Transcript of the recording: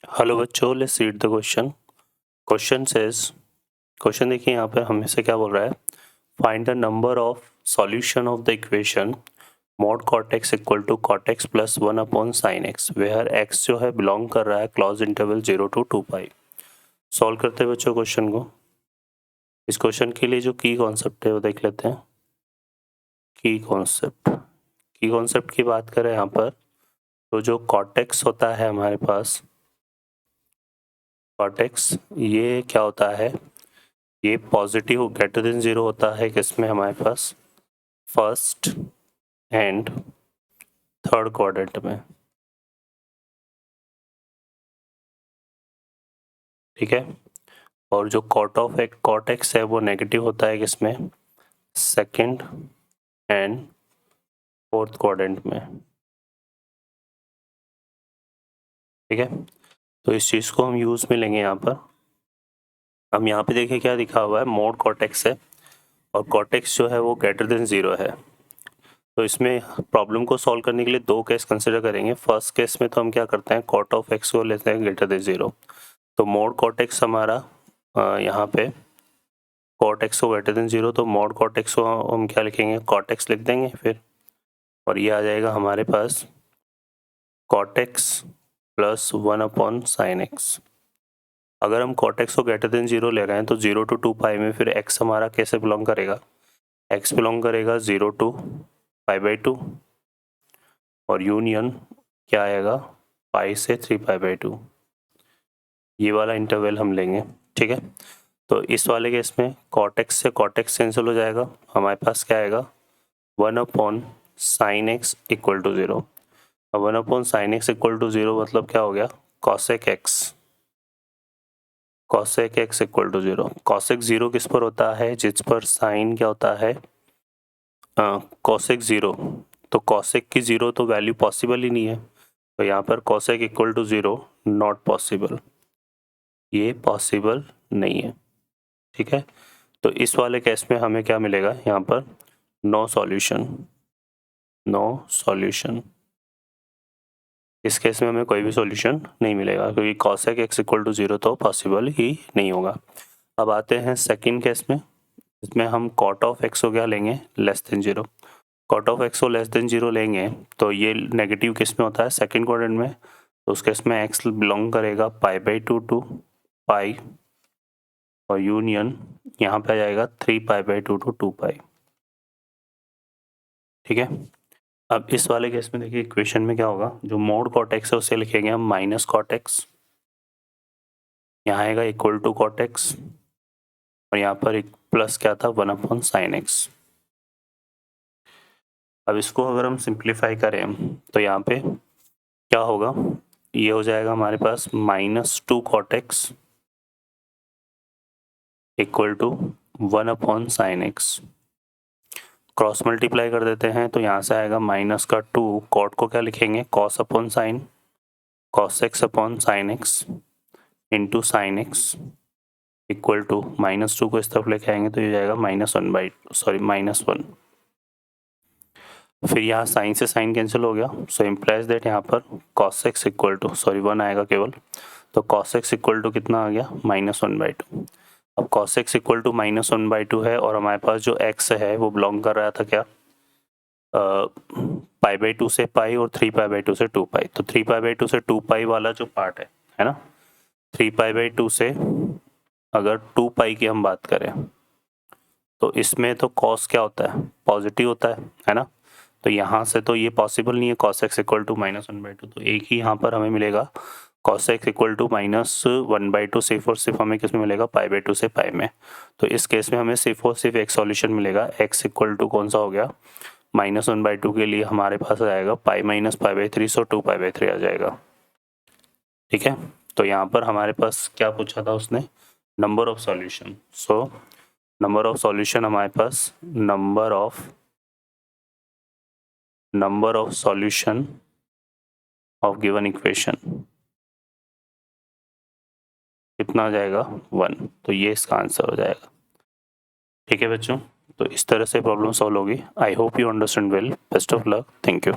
Hello बच्चों, let's read the question. Question देखिए यहाँ पे हमें से क्या बोल रहा है, find the number of solution of the equation mod cot x equal to cot x plus 1 upon sine x where x जो है बिलोंग कर रहा है क्लॉज इंटरवल 0 to 2π। सॉल्व करते हैं बच्चों क्वेश्चन को। इस क्वेश्चन के लिए जो की कॉन्सेप्ट है वो देख लेते हैं। की कॉन्सेप्ट की बात करें यहाँ पर, तो जो cot x होता है हमारे पास, cot x ये क्या होता है, ये पॉजिटिव ग्रेटर देन 0 होता है किसमें, हमारे पास फर्स्ट एंड थर्ड क्वाड्रेंट में। ठीक है। और जो cot x है वो नेगेटिव होता है किसमें, सेकंड एंड फोर्थ क्वाड्रेंट में। ठीक है, तो इस चीज़ को हम यूज़ में लेंगे यहाँ पर। हम यहाँ पे देखें क्या लिखा हुआ है, मोड cot x है और cot x जो है वो ग्रेटर देन 0 है। तो इसमें प्रॉब्लम को सॉल्व करने के लिए दो केस कंसिडर करेंगे। फर्स्ट केस में तो हम क्या करते हैं, cot ऑफ x को लेते हैं ग्रेटर देन 0। तो मोड cot x हमारा यहाँ पे cot x को ग्रेटर देन 0, तो मोड cot x को हम क्या लिखेंगे, cot x लिख देंगे फिर, और ये आ जाएगा हमारे पास cot x plus 1 upon sine x। अगर हम cot x को ग्रेटर देन 0 ले रहे हैं तो 0 to 2π में फिर x हमारा कैसे बिलोंग करेगा, x बिलोंग करेगा 0 to π/2 और यूनियन क्या आएगा, पाई से 3π/2। ये वाला इंटरवल हम लेंगे। ठीक है, तो इस वाले केस में cot x से cot x कैंसिल हो जाएगा, हमारे पास क्या आएगा 1 upon sine x equal to 0। अब 1 upon sine x equal to 0 मतलब क्या हो गया, cosec x equal to 0। cosec 0 किस पर होता है, जिस पर साइन क्या होता है, cosec 0। तो cosec की 0 तो वैल्यू पॉसिबल ही नहीं है, तो यहाँ पर cosec equal to 0 not possible, ये पॉसिबल नहीं है। ठीक है, तो इस वाले केस में हमें क्या मिलेगा यहाँ पर, नो सॉल्यूशन। इस केस में हमें कोई भी सॉल्यूशन नहीं मिलेगा क्योंकि cosec x इक्वल टू 0 तो पॉसिबल ही नहीं होगा। अब आते हैं सेकंड केस में, इसमें हम cot ऑफ x को क्या लेंगे, less than 0। cot of x को लेस देन 0 लेंगे तो ये नेगेटिव किस में होता है, सेकंड क्वाड्रेंट में, तो उस केस में x बिलोंग करेगा π/2 टू पाई और यूनियन यहाँ पे आ जाएगा 3π/2 टू 2π। ठीक है, अब इस वाले केस में देखिए इक्वेशन में क्या होगा, जो मोड cot x है उसे लिखेंगे हम माइनस cot x, यहाँ आएगा इक्वल टू cot x और यहाँ पर एक प्लस क्या था 1 अपॉन साइन x। अब इसको अगर हम सिंप्लीफाई करें तो यहाँ पे क्या होगा, ये हो जाएगा हमारे पास -2 cot x equal to 1 upon sine x। Cross multiply कर देते हैं तो यहाँ से आएगा माइनस का 2, कॉट को क्या लिखेंगे, cos upon sine, cos x upon sine x into sine x equal to -2 को इस तरफ लेके आएंगे तो ये जाएगा -1। फिर यहाँ साइन से साइन कैंसिल हो गया, सो इम्प्लाइज दैट यहाँ पर cos x इक्वल टू 1 आएगा केवल, तो cos x इक्वल टू कितना आ गया, -1/2। अब cos x इक्वल टू -1/2 है और हमारे पास जो x है वो बिलोंग कर रहा था क्या, π/2 से पाई और 3π/2 से 2π। तो 3π/2 से 2π वाला जो पार्ट है ना, 3π/2 से अगर 2π की हम बात करें तो इसमें तो cos क्या होता है, पॉजिटिव होता है ना, तो यहाँ से तो ये पॉसिबल नहीं है cos x इक्वल टू -1/2, तो एक ही यहाँ पर हमें मिलेगा cos x इक्वल टू -1/2, सिर्फ और सिर्फ हमें किस में मिलेगा, π/2 से पाई में। तो इस केस में हमें सिर्फ और सिर्फ एक सॉल्यूशन मिलेगा, x इक्वल टू कौन सा हो गया, -1/2 के लिए हमारे पास आ जाएगा पाई माइनस π/3, सो 2π/3 आ जाएगा। ठीक है, तो यहाँ पर हमारे पास क्या पूछा था उसने, number of solution. So number of solution हमारे पास number of solution of given equation कितना आ जाएगा, 1। तो ये इसका आंसर हो जाएगा। ठीक है बच्चों, तो इस तरह से प्रॉब्लम सॉल्व होगी। I hope you understand well. Best of luck, thank you.